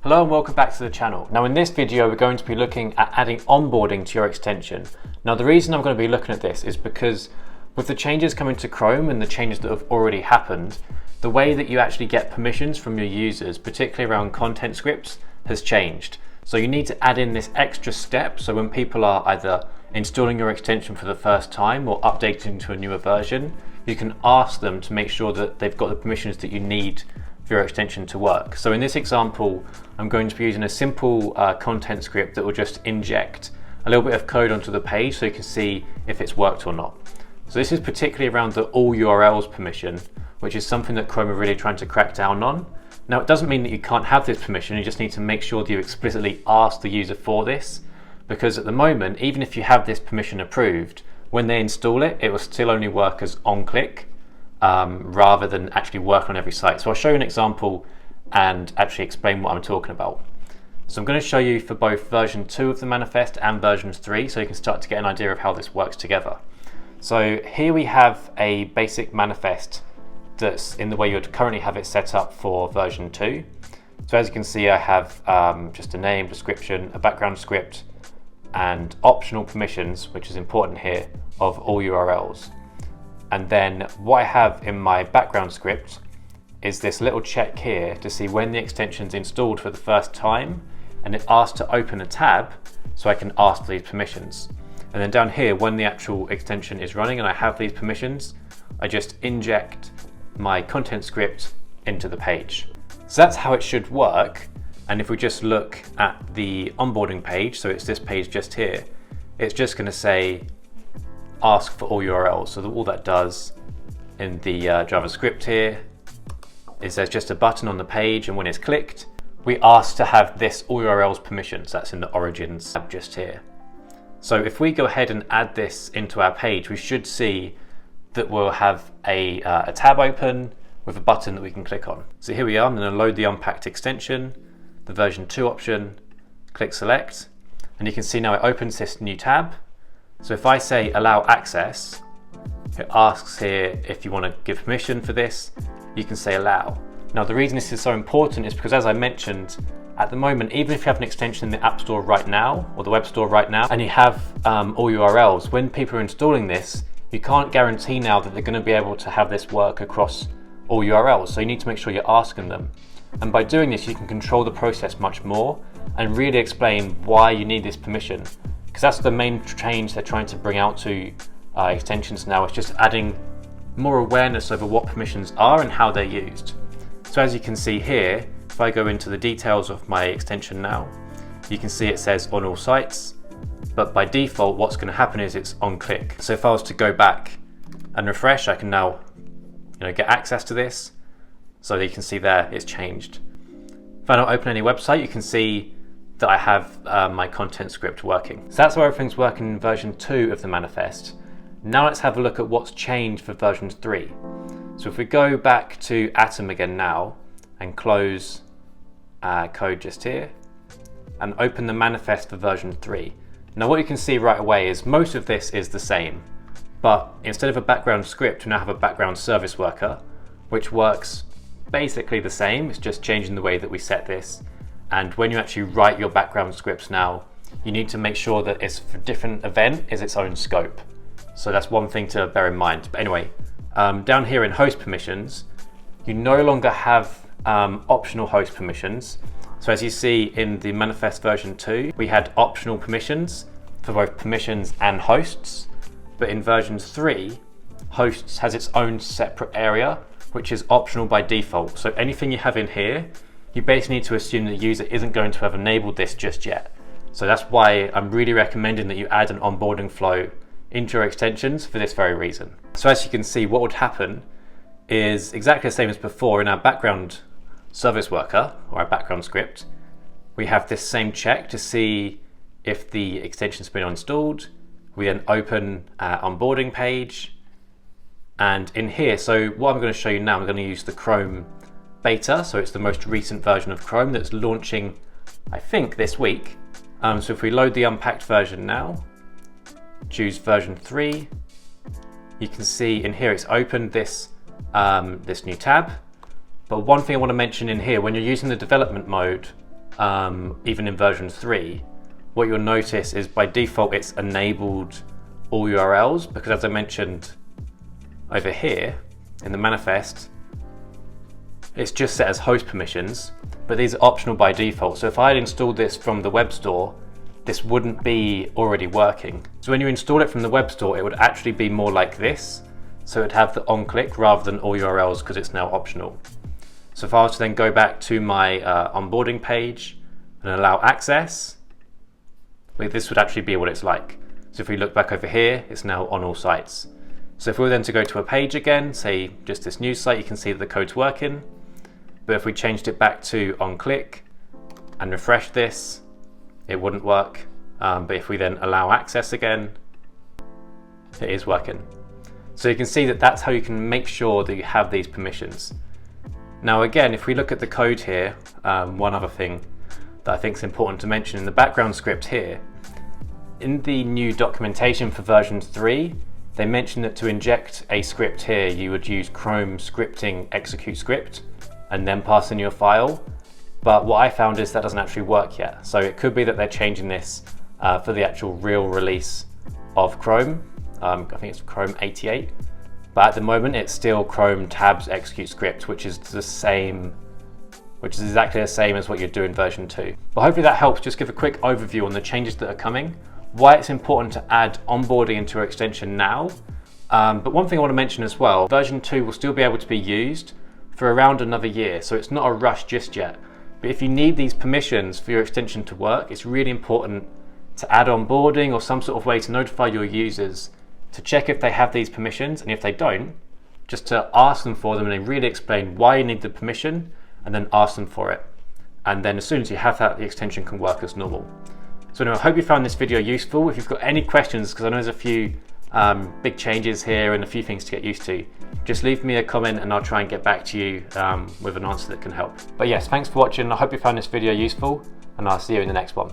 Hello and welcome back to the channel. Now in this video we're going to be looking at adding onboarding to your extension. Now the reason I'm going to be looking at this is because with the changes coming to Chrome and the changes that have already happened, the way that you actually get permissions from your users, particularly around content scripts, has changed. So you need to add in this extra step so when people are either installing your extension for the first time or updating to a newer version, you can ask them to make sure that they've got the permissions that you need for your extension to work. So in this example, I'm going to be using a simple content script that will just inject a little bit of code onto the page so you can see if it's worked or not. So this is particularly around the all URLs permission, which is something that Chrome are really trying to crack down on. Now it doesn't mean that you can't have this permission, you just need to make sure that you explicitly ask the user for this, because at the moment, even if you have this permission approved, when they install it, it will still only work as on-click rather than actually work on every site. So I'll show you an example and actually explain what I'm talking about. So I'm going to show you for both version 2 of the manifest and version 3 so you can start to get an idea of how this works together. So here we have a basic manifest that's in the way you'd currently have it set up for version 2. So as you can see, I have just a name, description, a background script, and optional permissions, which is important here, of all URLs. And then what I have in my background script is this little check here to see when the extension's installed for the first time, and it asks to open a tab so I can ask for these permissions. And then down here, when the actual extension is running and I have these permissions, I just inject my content script into the page. So that's how it should work. And if we just look at the onboarding page, so it's this page just here, it's just going to say ask for all URLs. So all that does in the JavaScript here is there's just a button on the page, and when it's clicked, we ask to have this all URLs permissions. That's in the origins tab just here. So if we go ahead and add this into our page, we should see that we'll have a tab open with a button that we can click on. So here we are. I'm going to load the unpacked extension, the version 2 option, click select, and you can see now it opens this new tab. So if I say allow access, it asks here if you want to give permission for this, you can say allow. Now the reason this is so important is because, as I mentioned, at the moment, even if you have an extension in the App Store right now or the Web Store right now, and you have all URLs, when people are installing this, you can't guarantee now that they're going to be able to have this work across all URLs. So you need to make sure you're asking them. And by doing this, you can control the process much more and really explain why you need this permission. Because that's the main change they're trying to bring out to extensions now. It's just adding more awareness over what permissions are and how they're used. So as you can see here, if I go into the details of my extension now, you can see it says on all sites, but by default, what's going to happen is it's on click. So if I was to go back and refresh, I can now get access to this. So you can see there it's changed. If I don't open any website, you can see that I have my content script working. So that's how everything's working in version 2 of the manifest. Now let's have a look at what's changed for version 3. So if we go back to Atom again now and close code just here and open the manifest for version 3. Now what you can see right away is most of this is the same, but instead of a background script, we now have a background service worker, which works basically the same. It's just changing the way that we set this. And when you actually write your background scripts now, you need to make sure that it's for different event is its own scope. So that's one thing to bear in mind. But anyway, down here in host permissions, you no longer have optional host permissions. So as you see in the manifest version 2, we had optional permissions for both permissions and hosts. But in version 3, hosts has its own separate area, which is optional by default. So anything you have in here, you basically need to assume the user isn't going to have enabled this just yet. So that's why I'm really recommending that you add an onboarding flow into your extensions for this very reason. So as you can see, what would happen is exactly the same as before in our background service worker or our background script. We have this same check to see if the extension's been installed. We then open our onboarding page. And in here, so what I'm going to show you now, I'm going to use the Chrome beta. So it's the most recent version of Chrome that's launching, I think, this week. So if we load the unpacked version now, choose version 3, you can see in here it's opened this this new tab. But one thing I want to mention in here, when you're using the development mode even in version 3, what you'll notice is by default it's enabled all URLs, because as I mentioned over here in the manifest, it's just set as host permissions, but these are optional by default. So if I had installed this from the web store, this wouldn't be already working. So when you install it from the web store, it would actually be more like this. So it'd have the on-click rather than all URLs, because it's now optional. So if I was to then go back to my onboarding page and allow access, this would actually be what it's like. So if we look back over here, it's now on all sites. So if we were then to go to a page again, say just this new site, you can see that the code's working. But if we changed it back to on click and refresh this, it wouldn't work. But if we then allow access again, it is working. So you can see that that's how you can make sure that you have these permissions. Now again, if we look at the code here, one other thing that I think is important to mention in the background script here, in the new documentation for version 3, they mentioned that to inject a script here, you would use Chrome scripting execute script and then pass in your file. But what I found is that doesn't actually work yet. So it could be that they're changing this for the actual real release of Chrome. I think it's Chrome 88. But at the moment, it's still Chrome tabs execute script, which is exactly the same as what you'd do in version 2. But hopefully that helps just give a quick overview on the changes that are coming, why it's important to add onboarding into your extension now. But one thing I want to mention as well, version 2 will still be able to be used for around another year, so it's not a rush just yet. But if you need these permissions for your extension to work, it's really important to add onboarding or some sort of way to notify your users to check if they have these permissions, and if they don't, just to ask them for them and then really explain why you need the permission and then ask them for it. And then as soon as you have that, the extension can work as normal. So anyway, I hope you found this video useful. If you've got any questions, because I know there's a few big changes here and a few things to get used to, just leave me a comment and I'll try and get back to you with an answer that can help. But yes, thanks for watching. I hope you found this video useful, and I'll see you in the next one.